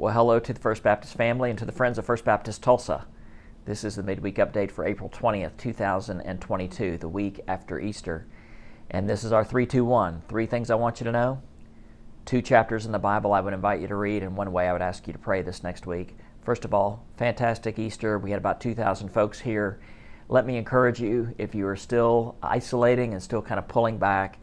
Well, hello to the First Baptist family and to the friends of First Baptist Tulsa. This is the Midweek Update for April 20th, 2022, the week after Easter. And this is our 3-2-1. 3 things I want you to know, 2 chapters in the Bible I would invite you to read, and 1 way I would ask you to pray this next week. First of all, fantastic Easter. We had about 2,000 folks here. Let me encourage you, if you are still isolating and still kind of pulling back,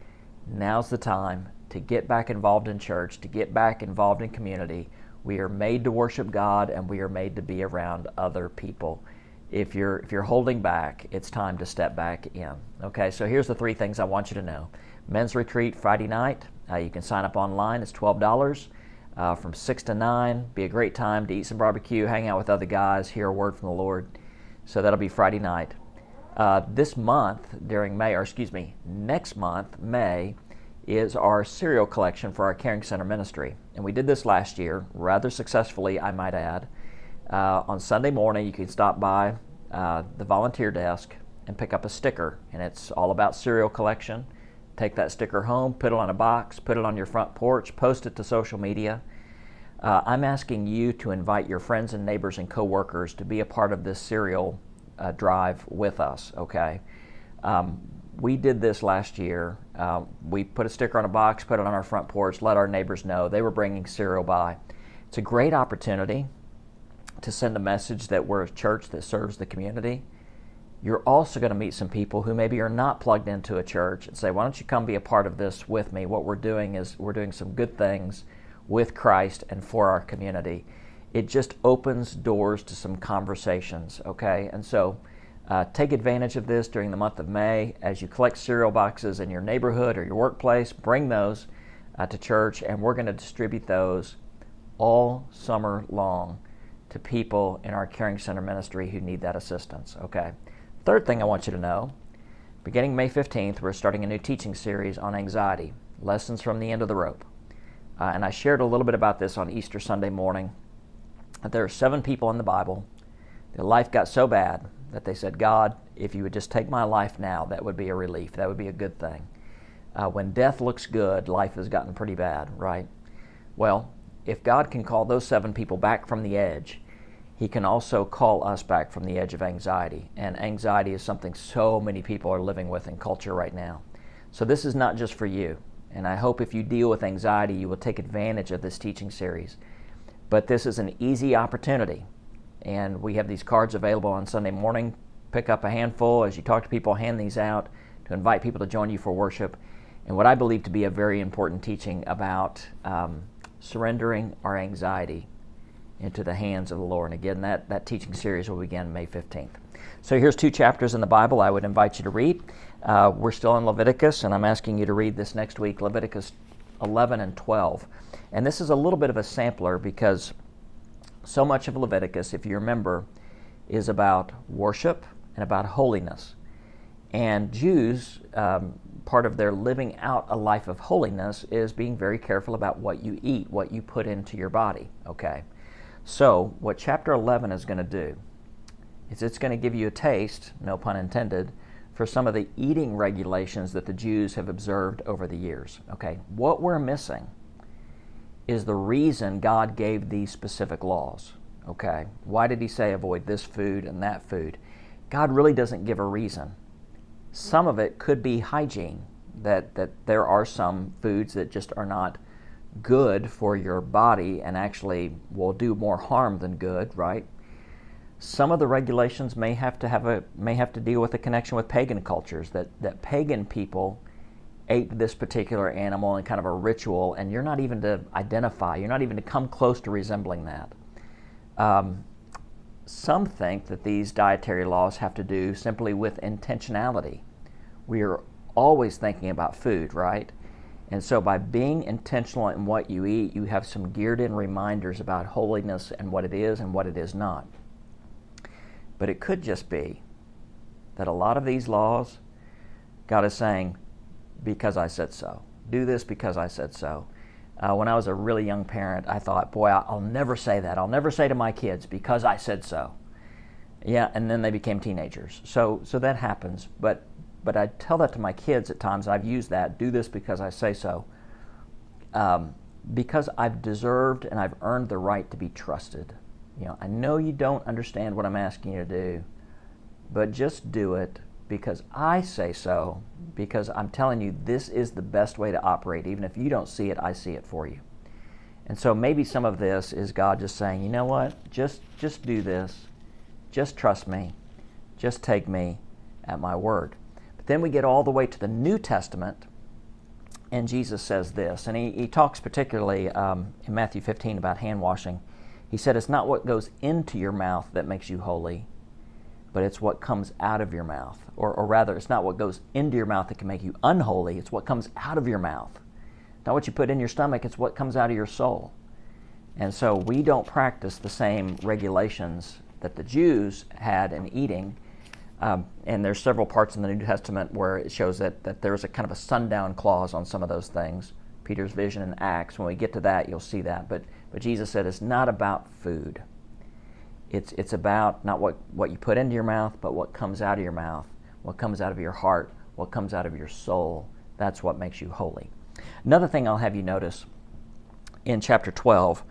now's the time to get back involved in church, to get back involved in community. We are made to worship God, and we are made to be around other people. If you're holding back, it's time to step back in. Okay, so here's the 3 things I want you to know. Men's retreat Friday night. You can sign up online. It's $12 from 6 to 9. Be a great time to eat some barbecue, hang out with other guys, hear a word from the Lord. So that'll be Friday night. This month, next month, May, is our cereal collection for our Caring Center ministry. And we did this last year, rather successfully, I might add. On Sunday morning, you can stop by the volunteer desk and pick up a sticker. And it's all about cereal collection. Take that sticker home, put it on a box, put it on your front porch, post it to social media. I'm asking you to invite your friends and neighbors and coworkers to be a part of this cereal drive with us, okay? We did this last year. We put a sticker on a box, put it on our front porch, let our neighbors know they were bringing cereal by. It's a great opportunity to send a message that we're a church that serves the community. You're also going to meet some people who maybe are not plugged into a church and say, why don't you come be a part of this with me? What we're doing is we're doing some good things with Christ and for our community. It just opens doors to some conversations, okay? And so take advantage of this during the month of May. As you collect cereal boxes in your neighborhood or your workplace, bring those to church, and we're going to distribute those all summer long to people in our Caring Center ministry who need that assistance, okay? Third thing I want you to know, beginning May 15th, we're starting a new teaching series on anxiety, Lessons from the End of the Rope. And I shared a little bit about this on Easter Sunday morning. There are 7 people in the Bible. Their life got so bad that they said, God, if you would just take my life now, that would be a relief. That would be a good thing. When death looks good, life has gotten pretty bad, right? Well, if God can call those 7 people back from the edge, He can also call us back from the edge of anxiety. And anxiety is something so many people are living with in culture right now. So this is not just for you. And I hope if you deal with anxiety, you will take advantage of this teaching series. But this is an easy opportunity. And we have these cards available on Sunday morning. Pick up a handful as you talk to people, hand these out to invite people to join you for worship. And what I believe to be a very important teaching about surrendering our anxiety into the hands of the Lord. And again, that teaching series will begin May 15th. So here's 2 chapters in the Bible I would invite you to read. We're still in Leviticus, and I'm asking you to read this next week, Leviticus 11 and 12. And this is a little bit of a sampler because so much of Leviticus, if you remember, is about worship and about holiness. And Jews, part of their living out a life of holiness is being very careful about what you eat, what you put into your body, okay? So what chapter 11 is going to do is it's going to give you a taste, no pun intended, for some of the eating regulations that the Jews have observed over the years, okay? What we're missing is the reason God gave these specific laws, okay? Why did He say avoid this food and that food? God really doesn't give a reason. Some of it could be hygiene, that there are some foods that just are not good for your body and actually will do more harm than good, right? Some of the regulations may have to deal with a connection with pagan cultures, that pagan people ate this particular animal in kind of a ritual, and you're not even to identify, you're not even to come close to resembling that. Some think that these dietary laws have to do simply with intentionality. We are always thinking about food, right? And so by being intentional in what you eat, you have some geared-in reminders about holiness and what it is and what it is not. But it could just be that a lot of these laws, God is saying, because I said so. Do this because I said so. When I was a really young parent, I thought, boy, I'll never say that. I'll never say to my kids, because I said so. Yeah, and then they became teenagers. So that happens. But I tell that to my kids at times. I've used that, do this because I say so. because I've deserved and I've earned the right to be trusted. I know you don't understand what I'm asking you to do, but just do it because I say so, because I'm telling you this is the best way to operate. Even if you don't see it, I see it for you. And so maybe some of this is God just saying, you know what, just do this, just trust me, just take me at my word. But then we get all the way to the New Testament, and Jesus says this, and he talks particularly in Matthew 15 about hand washing. He said, it's not what goes into your mouth that makes you holy, but it's what comes out of your mouth. Or rather, it's not what goes into your mouth that can make you unholy, it's what comes out of your mouth. Not what you put in your stomach, it's what comes out of your soul. And so we don't practice the same regulations that the Jews had in eating. And there's several parts in the New Testament where it shows that there's a kind of a sundown clause on some of those things. Peter's vision in Acts, when we get to that, you'll see that. But Jesus said it's not about food. It's about not what you put into your mouth, but what comes out of your mouth, what comes out of your heart, what comes out of your soul. That's what makes you holy. Another thing I'll have you notice in chapter 12,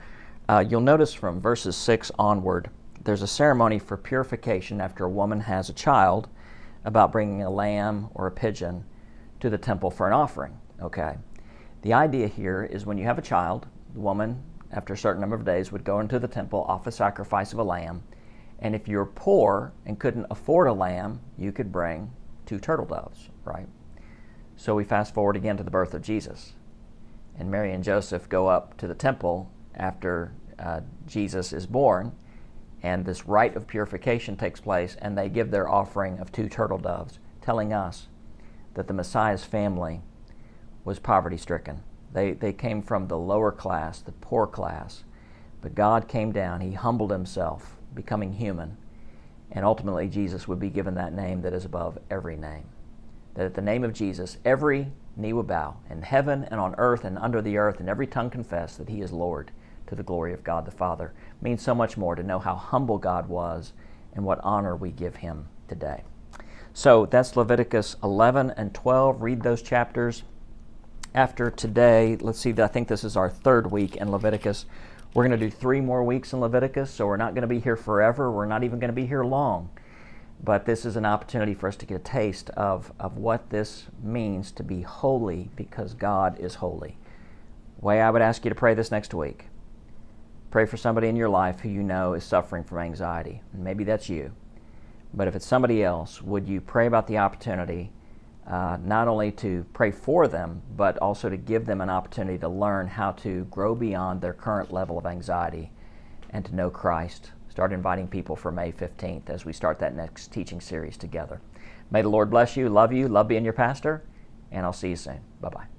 you'll notice from verses 6 onward, there's a ceremony for purification after a woman has a child about bringing a lamb or a pigeon to the temple for an offering. Okay. The idea here is when you have a child, the woman, after a certain number of days, would go into the temple, offer sacrifice of a lamb, and if you're poor and couldn't afford a lamb, you could bring 2 turtle doves, right? So we fast forward again to the birth of Jesus. And Mary and Joseph go up to the temple after Jesus is born, and this rite of purification takes place, and they give their offering of 2 turtle doves, telling us that the Messiah's family was poverty-stricken. They came from the lower class, the poor class, but God came down, he humbled himself, becoming human, and ultimately Jesus would be given that name that is above every name. That at the name of Jesus, every knee will bow, in heaven and on earth and under the earth, and every tongue confess that he is Lord, to the glory of God the Father. It means so much more to know how humble God was and what honor we give him today. So that's Leviticus 11 and 12. Read those chapters. After today, let's see, I think this is our 3rd week in Leviticus. We're going to do 3 more weeks in Leviticus, so we're not going to be here forever. We're not even going to be here long. But this is an opportunity for us to get a taste of what this means to be holy because God is holy. The way I would ask you to pray this next week. Pray for somebody in your life who you know is suffering from anxiety. And maybe that's you. But if it's somebody else, would you pray about the opportunity not only to pray for them, but also to give them an opportunity to learn how to grow beyond their current level of anxiety and to know Christ. Start inviting people for May 15th as we start that next teaching series together. May the Lord bless you, love being your pastor, and I'll see you soon. Bye-bye.